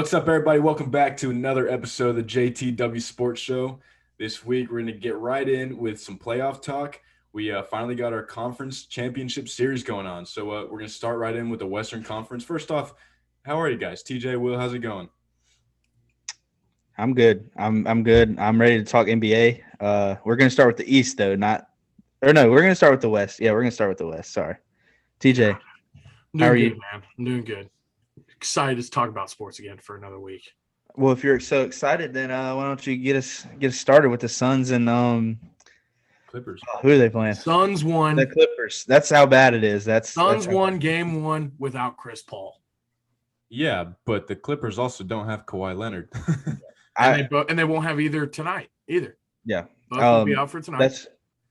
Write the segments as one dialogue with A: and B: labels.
A: What's up, everybody? Welcome back to another episode of the JTW Sports Show. This week, we're going to get right in with some playoff talk. We finally got our conference championship series going on. So we're going to start right in with the Western Conference. First off, how are you guys? TJ, Will, how's it going?
B: I'm good. I'm good. I'm ready to talk NBA. We're gonna start with the East though, not or no, we're gonna start with the West. Yeah, we're gonna start with the West. Sorry, TJ.
C: I'm
B: How
C: doing
B: are
C: good,
B: you?
C: man. I'm doing good. Excited to talk about sports again for another week.
B: Well, if you're so excited, then why don't you get us started with the Suns and
A: Clippers.
B: who are they playing?
C: Suns
B: The
C: won.
B: Clippers. That's how bad it is. That's
C: Suns
B: how bad.
C: won game one without Chris Paul,
A: Yeah, but the Clippers also don't have Kawhi Leonard.
C: and they won't have either tonight either.
B: Yeah.
C: Both will be out for tonight.
B: That's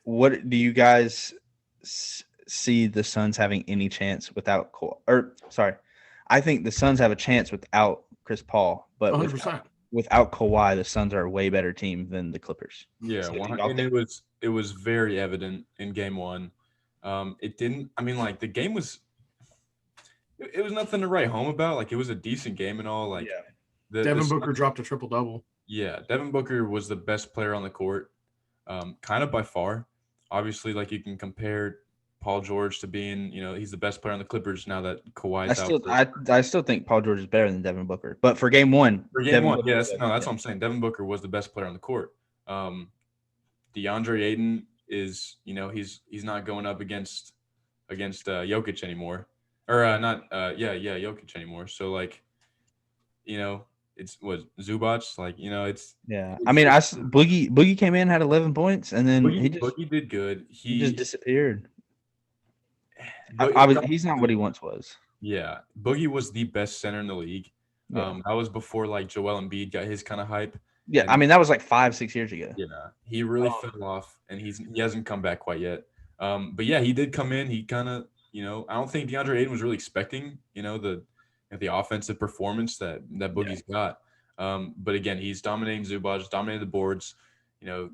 B: what do you guys see the Suns having any chance without Kawhi? Or sorry, I think the Suns have a chance without Chris Paul, but
C: 100%.
B: without Kawhi, the Suns are a way better team than the Clippers.
A: Yeah,
B: So
A: and it was very evident in game one. It didn't. I mean, like the game was. It was nothing to write home about. Like it was a decent game and all. Like
B: yeah,
C: Devin
A: the
C: Booker dropped a triple double.
A: Yeah, Devin Booker was the best player on the court, kind of by far. Obviously, like you can compare Paul George to being, he's the best player on the Clippers now that
B: I
A: Kawhi's out
B: still I still think Paul George is better than Devin Booker. But for game one,
A: for game
B: Devin
A: one.
B: Booker
A: Yeah,
B: was
A: that's, no,
B: better.
A: that's what I'm saying. Devin Booker was the best player on the court. DeAndre Ayton is, he's not going up against Jokic anymore, or not, Jokic anymore. So like, it's what Zubac like,
B: Yeah, I
A: it's,
B: mean,
A: it's
B: Boogie came in, had 11 points, and then
A: Boogie did good.
B: he just disappeared.
A: But
B: He's not what he once was.
A: Yeah, Boogie was the best center in the league.
B: Yeah,
A: That was before like Joel Embiid got his kind of hype,
B: yeah. I
A: and
B: mean, that was like 5, 6 years ago.
A: yeah, he really
C: Um,
A: fell off, and he hasn't come back quite yet. But yeah, he did come in. He kind of, I don't think DeAndre Ayton was really expecting, the offensive performance that
B: Yeah,
A: Boogie's got. But again, he's dominating Zubac, dominated the boards. You know,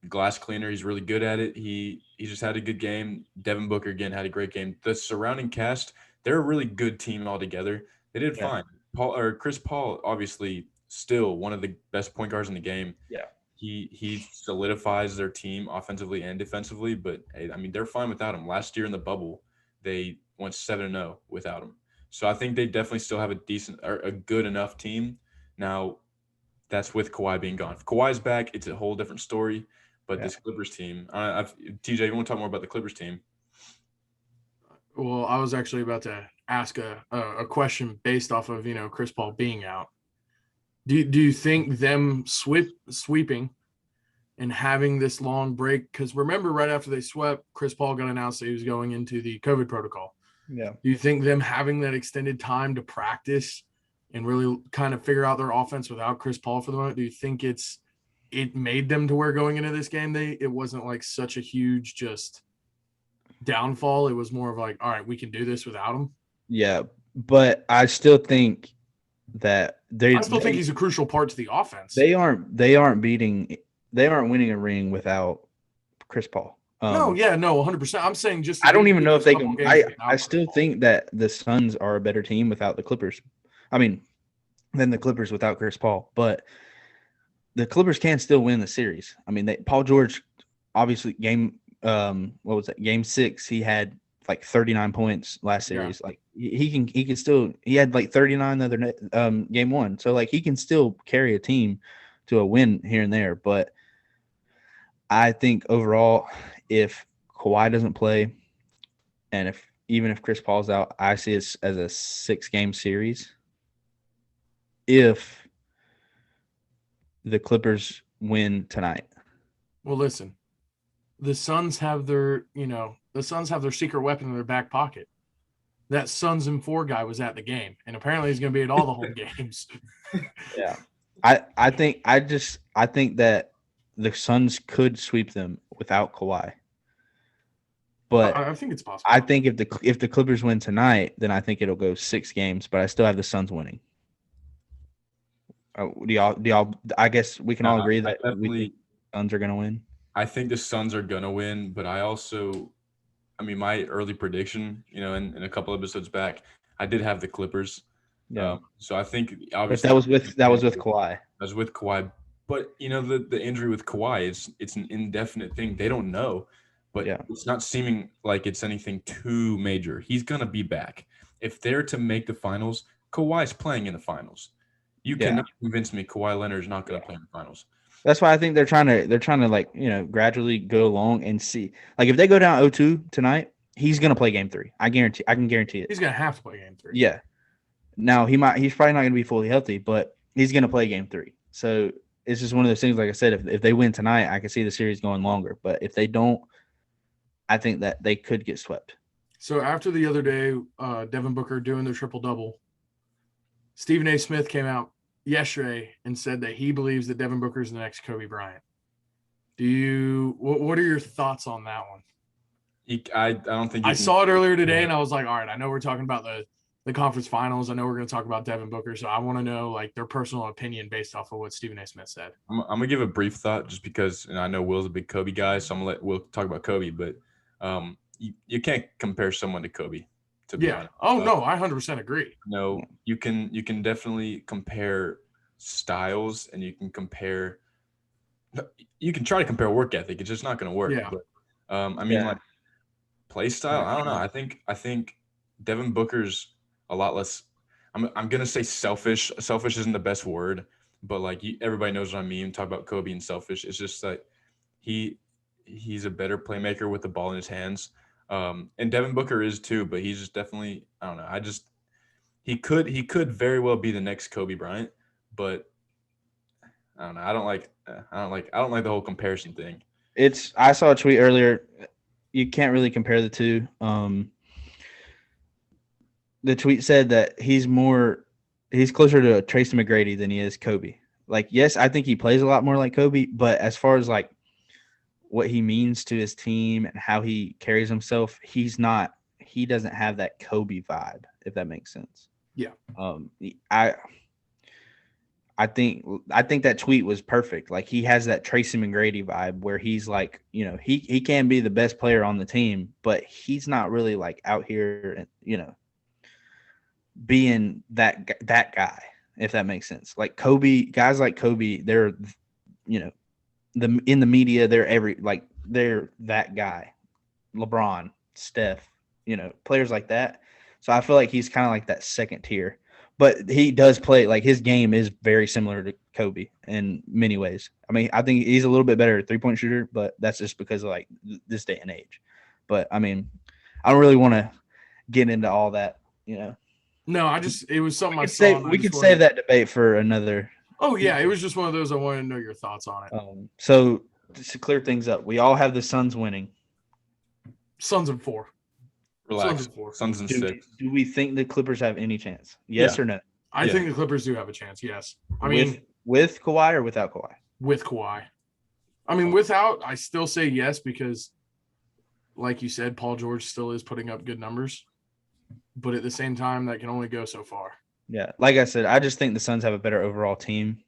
A: glass cleaner. He's really good at it. He just had a good game. Devin Booker again had a great game. The surrounding cast, they're a really good team altogether. They did
B: yeah,
A: fine. Chris Paul, obviously, still one of the best point guards in the game.
B: yeah.
A: He solidifies their team offensively and defensively. But hey, I mean, they're fine without him. Last year in the bubble, they went 7-0 without him. So I think they definitely still have a decent or a good enough team. Now that's with Kawhi being gone. If Kawhi's back, it's a whole different story. But
B: Yeah.
A: this Clippers team, TJ, you want to talk more about the Clippers team?
C: well, I was actually about to ask a question based off of Chris Paul being out. Do you think them sweeping and having this long break? Because remember, right after they swept, Chris Paul got announced that he was going into the COVID protocol.
B: Yeah.
C: Do you think them having that extended time to practice and really kind of figure out their offense without Chris Paul for the moment? Do you think it made them to where going into this game it wasn't like such a huge just downfall? It was more of like, all right, we can do this without him.
B: Yeah, but I still think that
C: I still think he's a crucial part to the offense.
B: they aren't winning a ring without Chris Paul.
C: No, yeah, no, 100%. I'm saying just
B: I don't even know if they can. I
C: Chris
B: still
C: Paul.
B: think that the Suns are a better team without the Clippers. I mean, than the Clippers without Chris Paul. But the Clippers can still win the series. I mean, Paul George, obviously, what was that? Game 6, he had like 39 points last
C: Yeah.
B: series. Like he can still he had like 39 the other game 1. So like he can still carry a team to a win here and there. But I think overall, if Kawhi doesn't play, and even if Chris Paul's out, I see it as a 6-game series. If the Clippers win tonight,
C: Well, listen, the Suns have their secret weapon in their back pocket. That Suns and 4 guy was at the game, and apparently he's going to be at all the home games.
B: yeah, I think that the Suns could sweep them without Kawhi. But
C: I think it's possible.
B: I think if the Clippers win tonight, then I think it'll go 6 games. But I still have the Suns winning. Do y'all? I guess we can all agree that we think Suns are going to win.
A: I think the Suns are gonna win, but I mean, my early prediction, in a couple episodes back, I did have the Clippers.
B: Yeah.
A: So I think
B: But
A: obviously
B: that was with Kawhi.
A: that was with Kawhi. But the injury with Kawhi it's an indefinite thing. They don't know, but
B: Yeah.
A: it's not seeming like it's anything too major. He's gonna be back. If they're to make the finals, Kawhi's playing in the finals. You
B: Yeah.
A: cannot convince me Kawhi Leonard is not gonna play in the finals.
B: That's why I think they're trying to like, gradually go along and see. Like if they go down 0-2 tonight, he's gonna play game 3. I can guarantee it.
C: He's gonna have to play game 3.
B: Yeah. Now he's probably not gonna be fully healthy, but he's gonna play game 3. So it's just one of those things, like I said, if they win tonight, I can see the series going longer. But if they don't, I think that they could get swept.
C: So after the other day, Devin Booker doing the triple-double, Stephen A. Smith came out yesterday and said that he believes that Devin Booker is the next Kobe Bryant. What are your thoughts on that one?
A: I don't think
C: I saw it earlier today, and I was like, all right, I know we're talking about the conference finals. I know we're going to talk about Devin Booker, so I want to know like their personal opinion based off of what Stephen A. Smith said.
A: I'm gonna give a brief thought just because I know Will's a big Kobe guy, so I'm gonna let Will talk about Kobe. But you can't compare someone to Kobe. To be honest.
C: Oh no, I 100% agree.
A: No, you can definitely compare styles, and you can try to compare work ethic. It's just not going to work.
C: Yeah.
A: But, I mean, like play style. I don't know. I think Devin Booker's a lot less. I'm gonna say selfish. Selfish isn't the best word, but like everybody knows what I mean. Talk about Kobe and selfish. It's just that he's a better playmaker with the ball in his hands. And Devin Booker is too, but he's just definitely, I don't know. He could very well be the next Kobe Bryant, but I don't know. I don't like the whole comparison thing.
B: I saw a tweet earlier. You can't really compare the two. The tweet said that he's closer to Tracy McGrady than he is Kobe. Like, yes, I think he plays a lot more like Kobe, but as far as like what he means to his team and how he carries himself, he doesn't have that Kobe vibe, if that makes sense.
C: Yeah.
B: I think that tweet was perfect. Like he has that Tracy McGrady vibe where he's like, he can be the best player on the team, but he's not really like out here, being that guy, if that makes sense. Like Kobe, guys like Kobe, they're, in the media, they're that guy. LeBron, Steph, players like that. So I feel like he's kind of like that second tier. But he does play, like his game is very similar to Kobe in many ways. I mean, I think he's a little bit better three-point shooter, but that's just because of like this day and age. But I mean, I don't really want to get into all that,
C: No, it was something I saw.
B: We could save that debate for another.
C: Oh yeah, it was just one of those. I wanted to know your thoughts on it.
B: So just to clear things up, we all have the Suns winning.
C: Suns in 4.
A: Relax. Suns in 6.
B: Do we think the Clippers have any chance? Yes or no?
C: I think the Clippers do have a chance. Yes. I mean,
B: with Kawhi or without Kawhi?
C: With Kawhi. I mean, without, I still say yes because, like you said, Paul George still is putting up good numbers. But at the same time, that can only go so far.
B: Yeah. Like I said, I just think the Suns have a better overall team.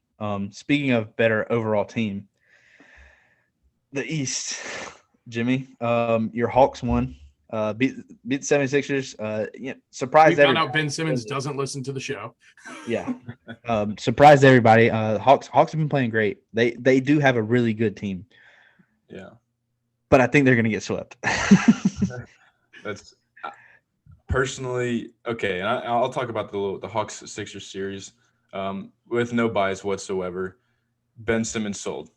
B: Speaking of better overall team, the East, Jimmy, your Hawks won. Beat the 76ers. Surprised
C: we found
B: everybody.
C: out Ben Simmons doesn't listen to the show.
B: Yeah. Surprised everybody. Hawks have been playing great. They do have a really good team.
A: Yeah.
B: But I think they're going to get swept.
A: That's personally okay. And I'll talk about the Hawks Sixers series with no bias whatsoever. Ben Simmons sold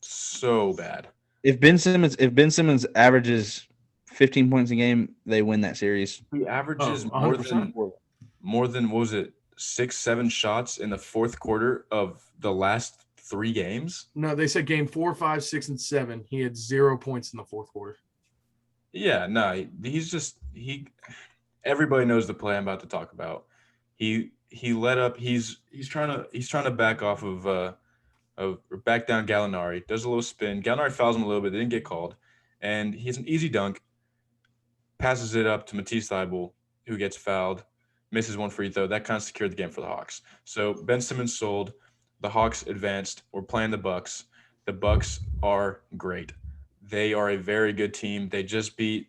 A: so bad. If Ben
B: Simmons averages 15 points a game, they win that series.
A: He averages more than what was it, 6-7 shots in the fourth quarter of the last 3 games?
C: No, they said game 4, 5, 6, and 7. He had 0 points in the fourth quarter.
A: Yeah, no, everybody knows the play I'm about to talk about. He let up. He's trying to back off of back down Gallinari. Does a little spin. Gallinari fouls him a little bit. They didn't get called, and he's an easy dunk. Passes it up to Matisse Thybulle, who gets fouled, misses one free throw. That kind of secured the game for the Hawks. So Ben Simmons sold. The Hawks advanced. We're playing the Bucks. The Bucks are great. They are a very good team. They just beat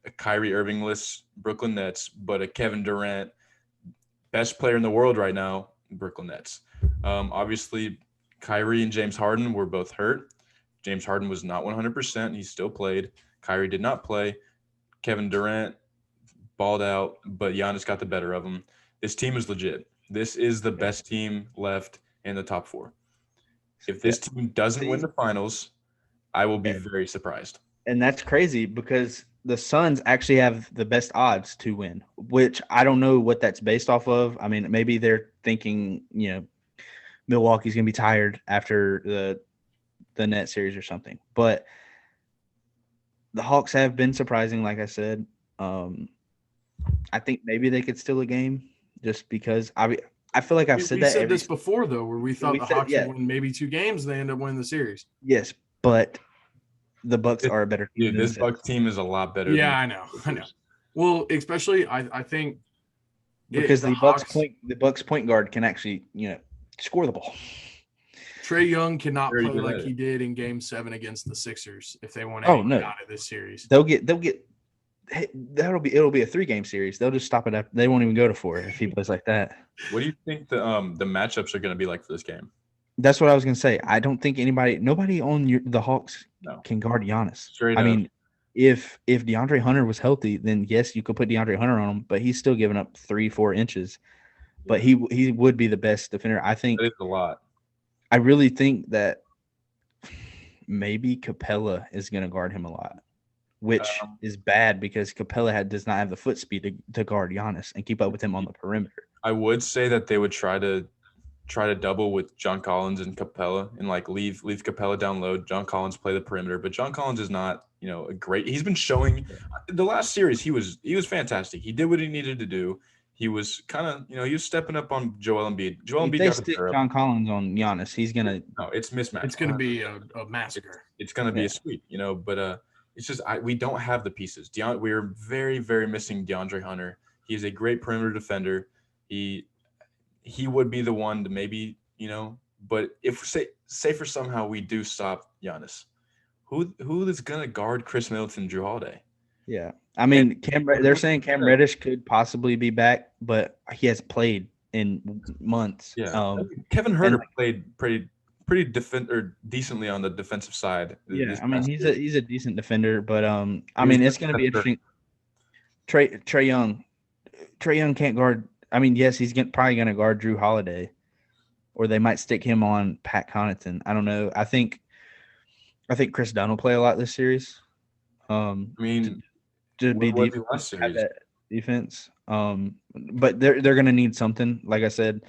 A: a Kyrie Irving-less Brooklyn Nets, but a Kevin Durant best player in the world right now, Brooklyn Nets. Obviously, Kyrie and James Harden were both hurt. James Harden was not 100%. He still played. Kyrie did not play. Kevin Durant balled out, but Giannis got the better of him. This team is legit. This is the best team left in the top 4. If this team doesn't win the finals, I will be very surprised.
B: And that's crazy because the Suns actually have the best odds to win, which I don't know what that's based off of. I mean, maybe they're thinking, Milwaukee's going to be tired after the net series or something. But the Hawks have been surprising, like I said. I think maybe they could steal a game just because I feel like I've said that.
C: We said this before, though, where we thought the Hawks would win maybe 2 games, and they end up winning the series.
B: Yes, but the Bucks are a better team.
A: Dude, this Bucks team is a lot better.
C: Yeah, I know. Well, especially I think
B: because the Bucks point guard can actually score the ball.
C: Trae Young cannot play like he did in Game 7 against the Sixers if they want to out of this series.
B: It'll be a 3-game series. They'll just stop it up. They won't even go to 4 if he plays like that.
A: What do you think the matchups are going to be like for this game?
B: That's what I was going to say. I don't think nobody on the Hawks can guard Giannis.
A: I
B: mean, if DeAndre Hunter was healthy, then yes, you could put DeAndre Hunter on him, but he's still giving up 3-4 inches. But he would be the best defender. I think
A: that is a lot.
B: I really think that maybe Capella is going to guard him a lot, which is bad because Capella does not have the foot speed to guard Giannis and keep up with him on the perimeter.
A: I would say that they would try to double with John Collins and Capella and leave Capella down low. John Collins play the perimeter, but John Collins is not a great. He's been showing the last series he was fantastic. He did what he needed to do. He was kind of he was stepping up on Joel Embiid. Joel Embiid got the better.
B: John Collins on Giannis. He's gonna
A: it's mismatch.
C: It's gonna be a massacre.
A: It's gonna be a sweep, but it's just we don't have the pieces. We're very, very missing DeAndre Hunter. He is a great perimeter defender. He would be the one to maybe, but if say for somehow we do stop Giannis, who is gonna guard Chris Middleton and Jrue Holiday?
B: Yeah. I mean, they're saying Cam Reddish could possibly be back, but he hasn't played in months.
A: Yeah. Kevin Huerter played pretty decently on the defensive side.
B: Yeah, I mean he's a decent defender, but I mean it's going to be interesting. Trae Young can't guard. I mean, yes, he's probably going to guard Jrue Holiday, or they might stick him on Pat Connaughton. I don't know. I think Chris Dunn will play a lot this series. To be defense. But they're going to need something. Like I said,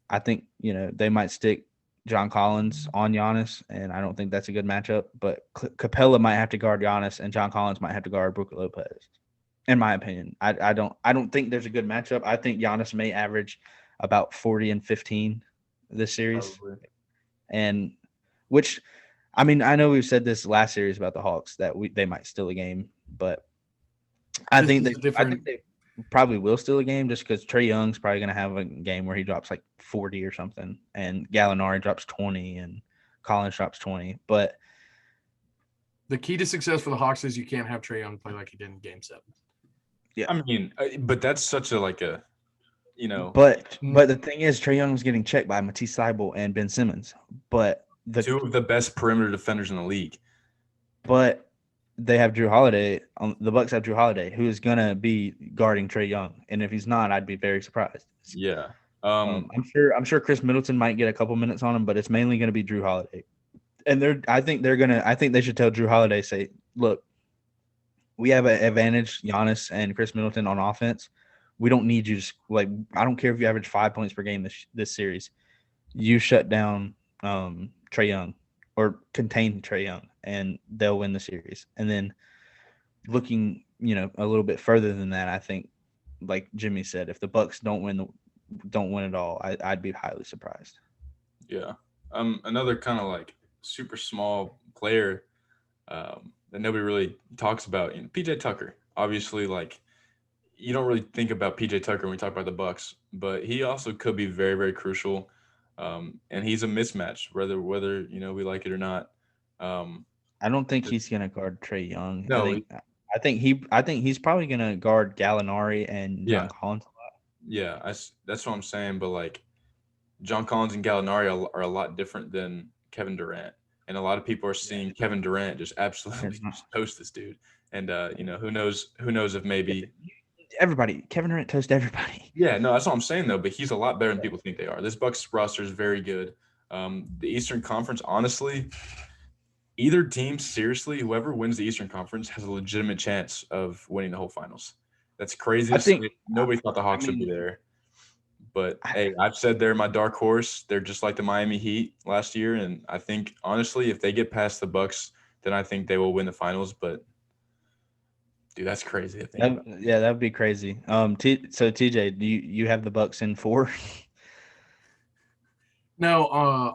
B: I think they might stick John Collins on Giannis, and I don't think that's a good matchup. But Capella might have to guard Giannis, and John Collins might have to guard Brook Lopez. In my opinion, I don't think there's a good matchup. I think Giannis may average about 40 and 15 this series, and which, I mean, I know we've said this last series about the Hawks that they might steal a game, but I think they probably will steal a game just because Trae Young's probably going to have a game where he drops like 40 or something, and Gallinari drops 20, and Collins drops 20. But
C: the key to success for the Hawks is you can't have Trae Young play like he did in Game 7.
A: Yeah, I mean, but that's such a But
B: the thing is, Trae Young was getting checked by Matisse Thybulle and Ben Simmons, but
A: two of the best perimeter defenders in the league.
B: But they have Jrue Holiday. The Bucks have Jrue Holiday, who is gonna be guarding Trae Young, and if he's not, I'd be very surprised.
A: Yeah,
B: I'm sure Chris Middleton might get a couple minutes on him, but it's mainly gonna be Jrue Holiday. And I think they should tell Jrue Holiday, say, look, we have an advantage, Giannis and Chris Middleton on offense. We don't need you to I don't care if you average 5 points per game this series. You shut down Trae Young or contain Trae Young, and they'll win the series. And then looking, a little bit further than that, I think, like Jimmy said, if the Bucks don't win it all, I'd be highly surprised.
A: Yeah. Another kind of super small player that nobody really talks about, PJ Tucker. Obviously, you don't really think about PJ Tucker when we talk about the Bucks, but he also could be very, very crucial. And he's a mismatch, whether we like it or not.
B: I don't think he's gonna guard Trae Young.
A: No,
B: I think he's probably gonna guard Gallinari and John Collins a lot.
A: Yeah, that's what I'm saying. But like John Collins and Gallinari are a lot different than Kevin Durant, and a lot of people are seeing Kevin Durant just absolutely just toast this dude. And who knows if maybe
B: Everybody, Kevin Durant toast everybody.
A: yeah, no, that's what I'm saying though. But he's a lot better than people think they are. This Bucks roster is very good. The Eastern Conference, honestly, either team, seriously, whoever wins the Eastern Conference has a legitimate chance of winning the whole finals. That's crazy.
B: I think.
A: Nobody thought the Hawks would be there. But hey, I've said they're my dark horse. They're just like the Miami Heat last year, and I think honestly, if they get past the Bucks, then I think they will win the finals. But dude, that's crazy to think about.
B: Yeah, that would be crazy. So TJ, do you have the Bucks in 4?
C: No,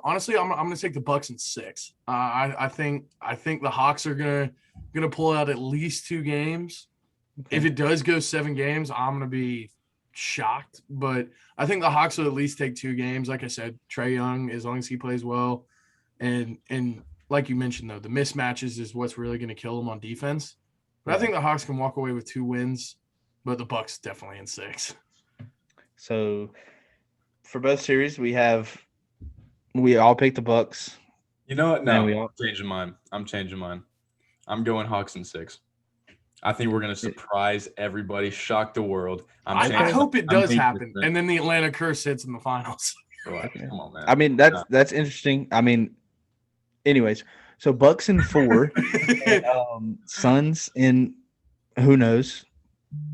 C: honestly, I'm gonna take the Bucks in 6. I think the Hawks are gonna pull out at least 2 games.
B: Okay.
C: If it does go 7 games, I'm gonna be shocked. But I think the Hawks will at least take 2 games. Like I said, Trae Young, as long as he plays well, and like you mentioned though, the mismatches is what's really gonna kill them on defense. But I think the Hawks can walk away with 2 wins, but the Bucks definitely in 6.
B: So for both series, we all picked the Bucks.
A: You know what? No,
B: And we all-
A: I'm changing mine. I'm going Hawks in 6. I think we're gonna surprise everybody, shock the world.
C: I hope it does happen,
A: 100%.
C: and then the Atlanta curse hits in the finals.
A: Come on, man.
B: I mean, that's interesting. I mean, anyways, so Bucks in 4, and, Suns in who knows,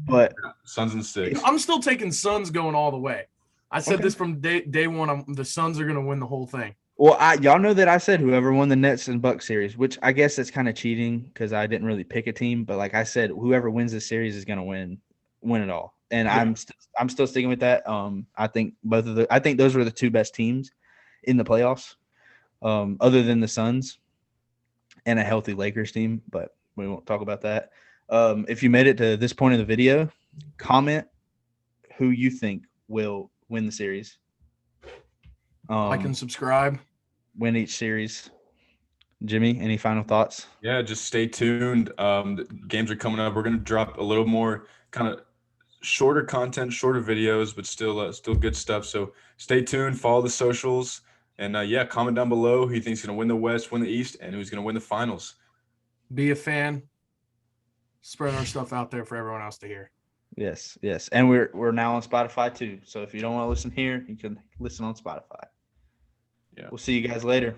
B: but
A: Suns in 6.
C: I'm still taking Suns going all the way. I said
B: Okay.
C: this from day one. The Suns are going to win the whole thing.
B: well, y'all know that I said whoever won the Nets and Bucks series, which I guess that's kind of cheating because I didn't really pick a team, but like I said, whoever wins this series is going to win it all, and
C: Yeah.
B: I'm still sticking with that. I think I think those were the 2 best teams in the playoffs, other than the Suns and a healthy Lakers team, but we won't talk about that. If you made it to this point of the video, comment who you think will win the series.
C: Like and subscribe.
B: Win each series. Jimmy, any final thoughts?
A: Yeah, just stay tuned. The games are coming up. We're gonna drop a little more kind of shorter content, shorter videos, but still good stuff. So stay tuned. Follow the socials, and yeah, comment down below who you think's gonna win the West, win the East, and who's gonna win the finals.
C: Be a fan. Spread our stuff out there for everyone else to hear.
B: Yes. And we're now on Spotify too. So if you don't want to listen here, you can listen on Spotify.
A: Yeah.
B: We'll see you guys later.